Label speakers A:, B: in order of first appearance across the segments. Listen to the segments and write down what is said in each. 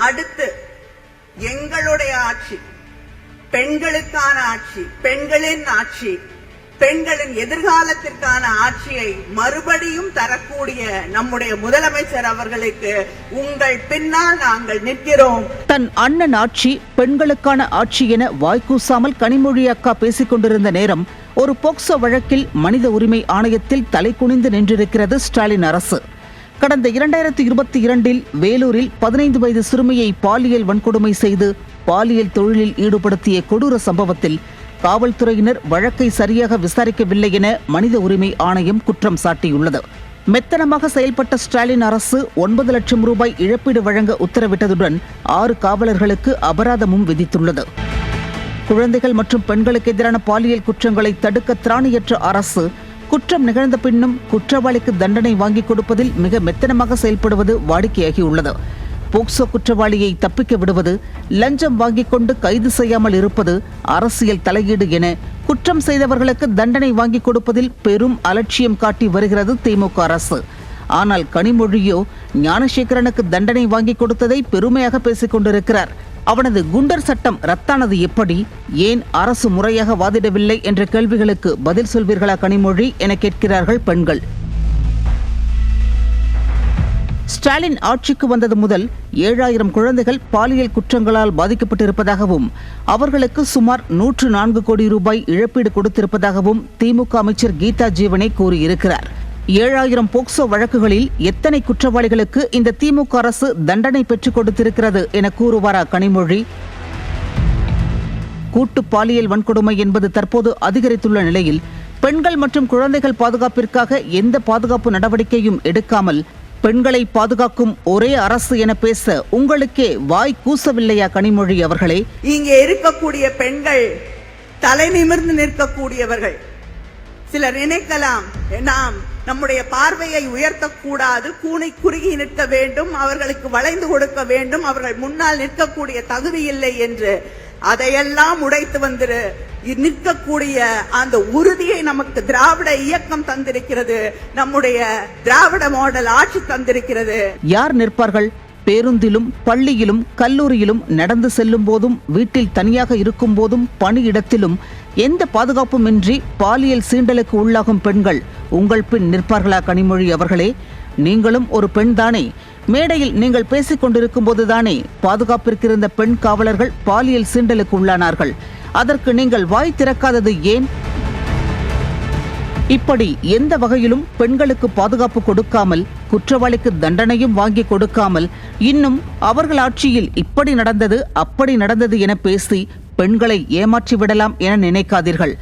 A: அடுத்து எங்களுடைய ஆட்சி பெண்களுக்கான ஆட்சி, பெண்களின் ஆட்சி, பெண்களின் எதிர்காலத்திற்கான ஆட்சியை மறுபடியும் தரக்கூடிய நம்முடைய முதலமைச்சர் அவர்களுக்கு உங்கள் பின்னால் நாங்கள் நிற்கிறோம்.
B: தன் அண்ணன் ஆட்சி பெண்களுக்கான ஆட்சி என வாய்க்கூசாமல் கனிமொழி அக்கா பேசிக் கொண்டிருந்த நேரம் ஒரு போக்சோ வழக்கில் மனித உரிமை ஆணையத்தில் தலைகுனிந்து நின்றிருக்கிறது ஸ்டாலின் அரசு. கடந்த 2022 வேலூரில் 15 வயது சிறுமியை பாலியல் வன்கொடுமை செய்து பாலியல் தொழிலில் ஈடுபடுத்திய கொடூர சம்பவத்தில் காவல்துறையினர் வழக்கை சரியாக விசாரிக்கவில்லை என மனித உரிமை ஆணையம் குற்றம் சாட்டியுள்ளது. மெத்தனமாக செயல்பட்ட ஸ்டாலின் அரசு 9 லட்சம் ரூபாய் இழப்பீடு வழங்க உத்தரவிட்டதுடன் 6 காவலர்களுக்கு அபராதமும் விதித்துள்ளது. குழந்தைகள் மற்றும் பெண்களுக்கு எதிரான பாலியல் குற்றங்களை தடுக்க திராணியற்ற அரசு குற்றம் நிகழ்ந்த பின்னும் குற்றவாளிக்கு தண்டனை வாங்கிக் கொடுப்பதில் மிக மெத்தனமாக செயல்படுவது வாடிக்கையாகியுள்ளது. போக்சோ குற்றவாளியை தப்பிக்க விடுவது, லஞ்சம் வாங்கிக் கொண்டு கைது செய்யாமல் இருப்பது, அரசியல் தலையீடு என குற்றம் செய்தவர்களுக்கு தண்டனை வாங்கிக் கொடுப்பதில் பெரும் அலட்சியம் காட்டி வருகிறது திமுக அரசு. ஆனால் கனிமொழியோ ஞானசேகரனுக்கு தண்டனை வாங்கிக் கொடுத்ததை பெருமையாக பேசிக் கொண்டிருக்கிறார். அவனது குண்டர் சட்டம் ரத்தானது எப்படி, ஏன் அரசு முறையாக வாதிடவில்லை என்ற கேள்விகளுக்கு பதில் சொல்வீர்களா கனிமொழி என கேட்கிறார்கள் பெண்கள். ஸ்டாலின் ஆட்சிக்கு வந்தது முதல் 7000 குழந்தைகள் பாலியல் குற்றங்களால் பாதிக்கப்பட்டிருப்பதாகவும் அவர்களுக்கு சுமார் 104 கோடி ரூபாய் இழப்பீடு கொடுத்திருப்பதாகவும் திமுக அமைச்சர் கீதா ஜீவனே கூறியிருக்கிறார். 7000 போக்சோ வழக்குகளில் எத்தனை குற்றவாளிகளுக்கு இந்த திமுக அரசு தண்டனை பெற்றுக் கொடுத்திருக்கிறது என கூறுவாரா கனிமொழி? கூட்டு பாலியல் வன்கொடுமை என்பது தற்போது அதிகரித்துள்ள நிலையில் பெண்கள் மற்றும் குழந்தைகள் பாதுகாப்பிற்காக எந்த பாதுகாப்பு நடவடிக்கையும் எடுக்காமல் பெண்களை பாதுகாக்கும் ஒரே அரசு என பேச உங்களுக்கே வாய் கூசவில்லையா கனிமொழி அவர்களே?
A: இங்கே இருக்கக்கூடிய பெண்கள் தலை நிமிர்ந்து நிற்கக்கூடியவர்கள். சிலர் நினைக்கலாம், நாம் நம்முடைய பார்வையை உயர்த்தக்கூடாது, கூனி குறுகி நிற்க வேண்டும், அவர்களுக்கு வளைந்து கொடுக்க வேண்டும், அவர்கள் முன்னால் நிற்கக்கூடிய தகுதி இல்லை என்று. அதையெல்லாம் உடைத்து வந்து நிற்கக்கூடிய அந்த உறுதியை நமக்கு திராவிட இயக்கம் தந்திருக்கிறது. நம்முடைய திராவிட மாடல் ஆட்சி தந்திருக்கிறது.
B: யார் நிற்பார்கள்? பேருந்திலும் பள்ளியிலும் கல்லூரியிலும் நடந்து செல்லும் போதும் வீட்டில் தனியாக இருக்கும் போதும் பணியிடத்திலும் எந்த பாதுகாப்பும் இன்றி பாலியல் சீண்டலுக்கு உள்ளாகும் பெண்கள் உங்கள் பின் நிற்பார்களா கனிமொழி அவர்களே? நீங்களும் ஒரு பெண் தானே? மேடையில் நீங்கள் பேசிக் கொண்டிருக்கும் போதுதானே பாதுகாப்பிற்கு இருந்த பெண் காவலர்கள் பாலியல் சீண்டலுக்கு உள்ளானார்கள். அதற்கு நீங்கள் வாய் திறக்காதது ஏன்? இப்படி எந்த வகையிலும் பெண்களுக்கு பாதுகாப்பு கொடுக்காமல் குற்றவாளிக்கு தண்டனையும் வாங்கி கொடுக்காமல் இன்னும் அவர்கள் ஆட்சியில் இப்படி நடந்தது அப்படி நடந்தது என பேசி பெண்களை ஏமாற்றி விடலாம் என நினைக்காதீர்கள்.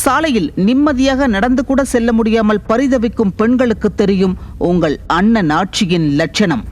B: சாலையில் நிம்மதியாக நடந்து கூட செல்ல முடியாமல் பரிதவிக்கும் பெண்களுக்கு தெரியும் உங்கள் அண்ணன் ஆட்சியின் லட்சணம்.